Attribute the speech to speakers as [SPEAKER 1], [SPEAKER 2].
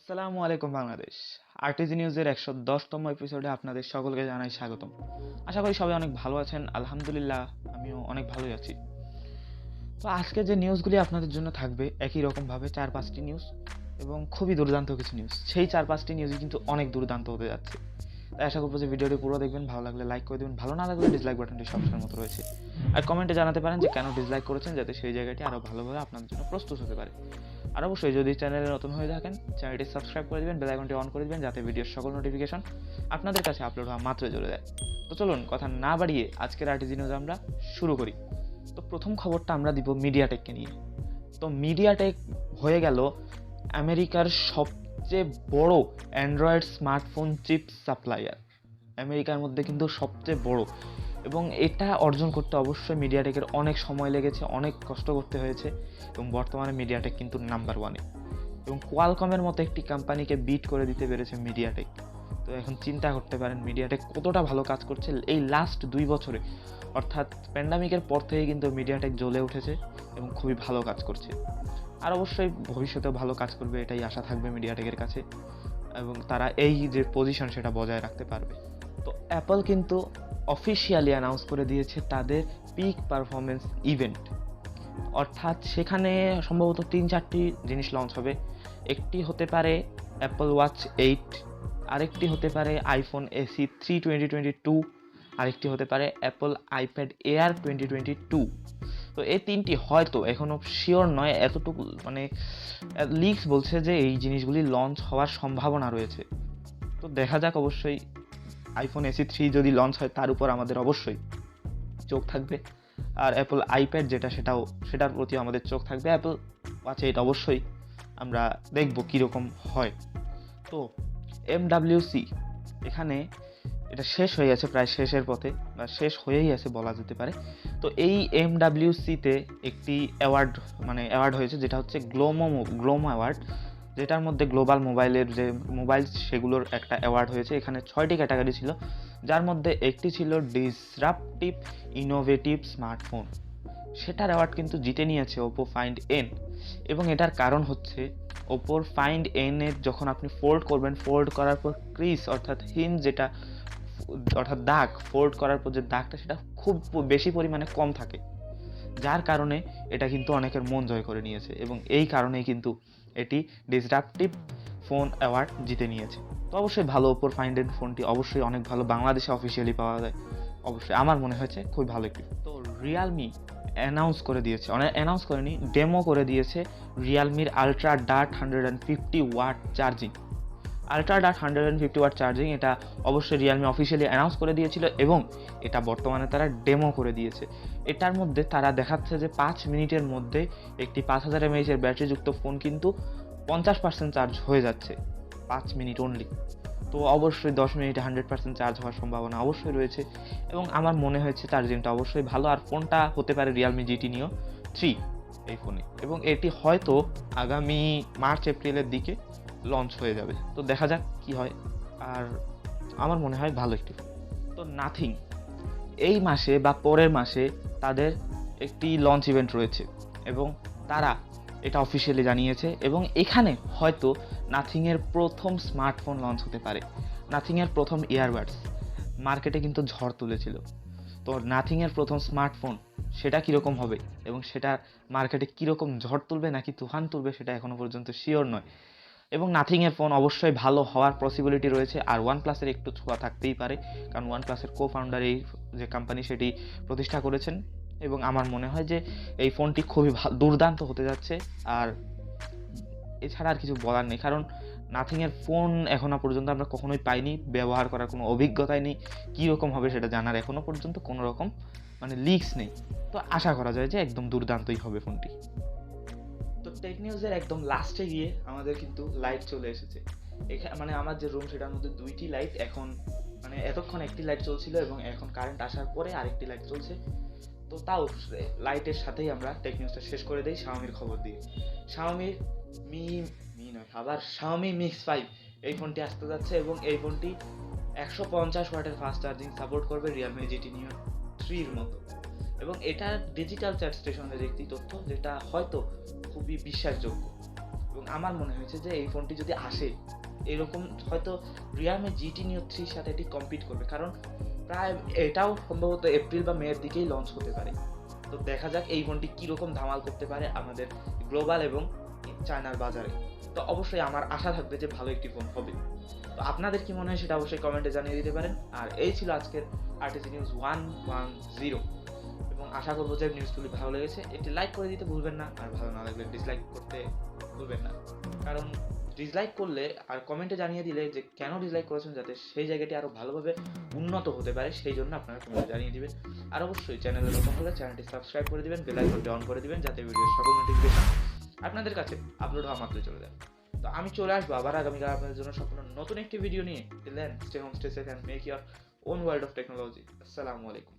[SPEAKER 1] আসসালামু আলাইকুম বাংলাদেশ। আরটিজি নিউজের ১১০তম এপিসোডে আপনাদের সকলকে জানাই স্বাগতম। আশা করি সবাই অনেক ভালো আছেন। আলহামদুলিল্লাহ আমিও অনেক ভালোই আছি। তো আজকে যে নিউজগুলি আপনাদের জন্য থাকবে একই রকমভাবে ৪-৫টি নিউজ এবং খুবই দুর্দান্ত কিছু নিউজ। সেই ৪-৫টি নিউজই কিন্তু অনেক দুর্দান্ত হতে যাচ্ছে। তাই আশা করব যে ভিডিওটি পুরো দেখবেন, ভালো লাগলে লাইক করে দেবেন, ভালো না লাগলে ডিসলাইক বাটনটি সবসময়ের মতো রয়েছে। আর কমেন্টে জানাতে পারেন যে কেন ডিসলাইক করেছেন, যাতে সেই জায়গাটি আরও ভালোভাবে আপনাদের জন্য প্রস্তুত হতে পারে। আর অবশ্যই যদি চ্যানেলে নতুন হয়ে থাকেন চ্যানেলটি সাবস্ক্রাইব করে দেবেন, বেল আইকনটি অন করে দেবেন যাতে ভিডিওর সকল নোটিফিকেশন আপনাদের কাছে আপলোড হওয়া মাত্রই চলে যায়। তো চলুন কথা না বাড়িয়ে আজকের আরটিজি নিউজ আমরা শুরু করি। তো প্রথম খবরটা আমরা দিব মিডিয়াটেককে নিয়ে। তো মিডিয়াটেক হয়ে গেল আমেরিকার সবচেয়ে বড় অ্যান্ড্রয়েড স্মার্টফোন চিপ সাপ্লায়ার। আমেরিকার মধ্যে কিন্তু সবচেয়ে বড়, এবং এটা অর্জন করতে অবশ্যই মিডিয়াটেকের অনেক সময় লেগেছে, অনেক কষ্ট করতে হয়েছে, এবং বর্তমানে মিডিয়াটেক কিন্তু নাম্বার ওয়ানে, এবং কোয়ালকমের মতো একটি কোম্পানিকে বিট করে দিতে পেরেছে মিডিয়াটেক। তো এখন চিন্তা করতে পারেন মিডিয়াটেক কতটা ভালো কাজ করছে এই লাস্ট 2 বছরে, অর্থাৎ প্যান্ডামিকের পর থেকে কিন্তু মিডিয়াটেক জ্বলে উঠেছে এবং খুবই ভালো কাজ করছে। আর অবশ্যই ভবিষ্যতেও ভালো কাজ করবে, এটাই আশা থাকবে মিডিয়াটেকের কাছে, এবং তারা এই যে পজিশন সেটা বজায় রাখতে পারবে। তো অ্যাপল কিন্তু অফিসিয়ালি অ্যানাউন্স করে দিয়েছে তাদের পিক পারফরমেন্স ইভেন্ট, অর্থাৎ সেখানে সম্ভবত 3-4টি জিনিস লঞ্চ হবে। একটি হতে পারে অ্যাপল ওয়াচ 8, আরেকটি হতে পারে আইফোন এসি 3 2022, আরেকটি হতে পারে অ্যাপল আইপ্যাড এয়ার 2022। তো এই 3টি হয়তো এখনও শিওর নয়, এতটুকু মানে লিকস বলছে যে এই জিনিসগুলি লঞ্চ হওয়ার সম্ভাবনা রয়েছে। তো দেখা যাক, অবশ্যই আইফোন এসি 3 যদি লঞ্চ হয় তার উপর আমাদের অবশ্যই চোখ থাকবে, আর অ্যাপল আইপ্যাড সেটার প্রতি আমাদের চোখ থাকবে। অ্যাপল ওয়াচ 8 অবশ্যই আমরা দেখব কীরকম হয়। তো এমডাব্লিউসি এখানে এটা শেষ হয়ে গেছে, প্রায় শেষের পথে, বা শেষ হয়েই আছে বলা যেতে পারে। তো এই এমডাব্লিউসিতে একটি অ্যাওয়ার্ড হয়েছে, যেটা হচ্ছে গ্লোমো অ্যাওয়ার্ড, যেটার মধ্যে গ্লোবাল মোবাইলের যে মোবাইল সেগুলোর একটা অ্যাওয়ার্ড হয়েছে। এখানে 6টি ক্যাটাগরি ছিল, যার মধ্যে একটি ছিল ডিসরাপটিভ ইনোভেটিভ স্মার্টফোন। সেটার অ্যাওয়ার্ড কিন্তু জিতে নিয়েছে ওপো ফাইন্ড এন, এবং এটার কারণ হচ্ছে ওপোর ফাইন্ড এন এর যখন আপনি ফোল্ড করবেন, ফোল্ড করার পর ক্রিস অর্থাৎ দাগ ফোল্ড করার পর যে দাগটা সেটা খুব বেশি পরিমাণে কম থাকে, যার কারণে এটা কিন্তু অনেকের মন জয় করে নিয়েছে, এবং এই কারণেই কিন্তু এটি ডিসরাপটিভ ফোন অ্যাওয়ার্ড জিতে নিয়েছে। তো অবশ্যই ভালো, ওপোর ফাইন্ড এন ফোনটি অবশ্যই অনেক ভালো, বাংলাদেশে অফিসিয়ালি পাওয়া যায়, অবশ্যই আমার মনে হয়েছে খুবই ভালো একটি। তো রিয়ালমি অ্যানাউন্স করে দিয়েছে, অ্যানাউন্স করেনি, ডেমো করে দিয়েছে রিয়ালমির ultra dart 150 watt charging. Ultra dart 150 watt charging, এটা অবশ্যই রিয়ালমি অফিসিয়ালি অ্যানাউন্স করে দিয়েছিল, এবং এটা বর্তমানে তারা ডেমো করে দিয়েছে। এটার মধ্যে তারা দেখাচ্ছে যে 5 মিনিটের মধ্যে একটি 5000 mAh এর ব্যাটারিযুক্ত ফোন কিন্তু 50% চার্জ হয়ে যাচ্ছে, 5 মিনিট অনলি। তো অবশ্যই 10 মিনিটে 100% চার্জ হওয়ার সম্ভাবনা অবশ্যই রয়েছে, এবং আমার মনে হয়েছে চার্জিংটা অবশ্যই ভালো। আর ফোনটা হতে পারে রিয়ালমি জিটি নিও 3 এই ফোনে, এবং এটি হয়তো আগামী মার্চ এপ্রিলের দিকে লঞ্চ হয়ে যাবে। তো দেখা যাক কি হয়, আর আমার মনে হয় ভালো একটি ফোন। তো নাথিং এই মাসে বা পরের মাসে তাদের একটি লঞ্চ ইভেন্ট রয়েছে, এবং তারা এটা অফিসিয়ালি জানিয়েছে, এবং এখানে হয়তো নাথিংয়ের প্রথম স্মার্টফোন লঞ্চ হতে পারে। নাথিংয়ের প্রথম ইয়ারবাডস মার্কেটে কিন্তু ঝড় তুলেছিল। তো নাথিংয়ের প্রথম স্মার্টফোন সেটা কীরকম হবে, এবং সেটা মার্কেটে কীরকম ঝড় তুলবে নাকি তুফান তুলবে, সেটা এখনও পর্যন্ত শিওর নয়। এবং নাথিংয়ের ফোন অবশ্যই ভালো হওয়ার পসিবিলিটি রয়েছে, আর ওয়ানপ্লাসের একটু ছোঁয়া থাকতেই পারে, কারণ ওয়ানপ্লাসের কো-ফাউন্ডার এই যে কোম্পানি সেটি প্রতিষ্ঠা করেছেন, এবং আমার মনে হয় যে এই ফোনটি খুবই দুর্দান্ত হতে যাচ্ছে। আর এছাড়া আর কিছু বলার নেই, কারণ নাথিংয়ের ফোন এখনও পর্যন্ত আমরা কখনোই পাইনি, ব্যবহার করার কোনো অভিজ্ঞতাই নেই, কীরকম হবে সেটা জানার এখনও পর্যন্ত কোনো রকম লিক্স নেই। তো আশা করা যায় যে একদম দুর্দান্তই হবে ফোনটি। তো টেক নিউজের একদম লাস্টে গিয়ে আমাদের কিন্তু লাইট চলে এসেছে। আমার যে রুম সেটার মধ্যে 2টি লাইট এখন, এতক্ষণ একটি লাইট চলছিল, এবং এখন কারেন্ট আসার পরে আরেকটি লাইট চলছে। তো তাও লাইটের সাথেই আমরা টেক নিউজটা শেষ করে দিই শাওমির খবর দিয়ে। শাওমির শাওমি মিক্স 5 এই ফোনটি আসতে যাচ্ছে, এবং এই ফোনটি 150 ওয়াটের ফাস্ট চার্জিং সাপোর্ট করবে রিয়ালমি জিটি নিও 3 মতো, এবং এটা ডিজিটাল চ্যাট স্টেশনের একটি তথ্য, যেটা হয়তো খুবই বিশ্বাসযোগ্য। এবং আমার মনে হয়েছে যে এই ফোনটি যদি আসে এরকম হয়তো Realme GT Neo 3 সাথে এটি কম্পিট করবে, কারণ প্রায় এটাও সম্ভবত এপ্রিল বা মের দিকেই লঞ্চ হতে পারে। তো দেখা যাক এই ফোনটি কীরকম ধামাল করতে পারে আমাদের গ্লোবাল এবং চায়নার বাজারে। তো অবশ্যই আমার আশা থাকবে যে ভালো একটি ফোন হবে। তো আপনাদের কি মনে হয় সেটা অবশ্যই কমেন্টে জানিয়ে দিতে পারেন। আর এই ছিল আজকের আরটিজি নিউজ 110, এবং আশা করবো যে নিউজগুলি ভালো লেগেছে। এটি লাইক করে দিতে ভুলবেন না, আর ভালো না লাগলে ডিসলাইক করতে ভুলবেন না, কারণ ডিসলাইক করলে আর কমেন্টে জানিয়ে দিলে যে কেন ডিসলাইক করেছেন, যাতে সেই জায়গাটি আরও ভালোভাবে উন্নত হতে পারে, সেই জন্য আপনারা কমেন্টে জানিয়ে দিবেন। আর অবশ্যই চ্যানেলে নতুন হলে চ্যানেলটি সাবস্ক্রাইব করে দিবেন, বেল আইকনটি অন করে দিবেন, যাতে ভিডিওর সকল নোটিফিকেশন আপনাদের কাছে আপলোড হওয়া মাত্রই চলে যায়। তো আমি চলে আসবো আবার আগামীকাল আপনাদের জন্য সম্পূর্ণ নতুন একটি ভিডিও নিয়ে। Till then, stay home, stay safe, and make your own world of technology. আসসালামু আলাইকুম।